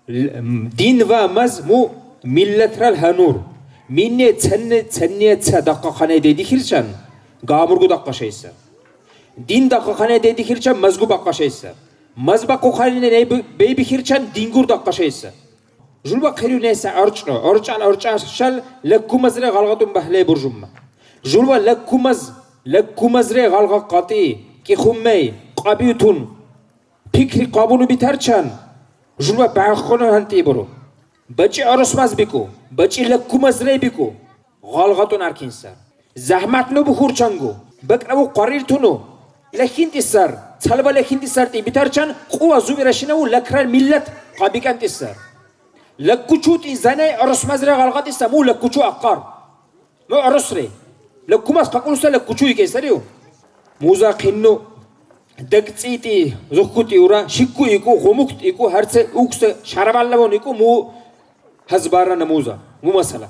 din va maz mu milletral hanur. Minne tenne dakika khane dedi kirçan. Gamurgu dakika şeyse. Din dakika khane dedi kirçan mazgu bakka şeyse. Mazba kokhane ne bey bikirçan dingur dakika şeyse. Julba khiriu neyse arçal lekkumazre galgatun bahle burjumma. Julba lekkumazre galga qati ki khummey qabiyutun fikri qabunu biterçan. Julba ba'khona hanti buru. Baci arosmaz biku, baci lekkumazre biku. Galgatun arkinsa. Zahmatlu bu khurçangu. Bakrabu qarir tunu. Lekinti sar. Salba lekinti sar ti biterçan quwa zubirashinawu lakral millet qabikanti sar. لكوچوت إنساني أرس مزرع غلقات السمو لكوچو أقار ما أرسري لكوماس قاقولو سا لكوچو يكسريو موزا خنو دكتيتي زخوتي ورا شيكو يكو غموكت يكو هرس اوكس شاربالبون يكو مو هزبارا نموزا مو مسألة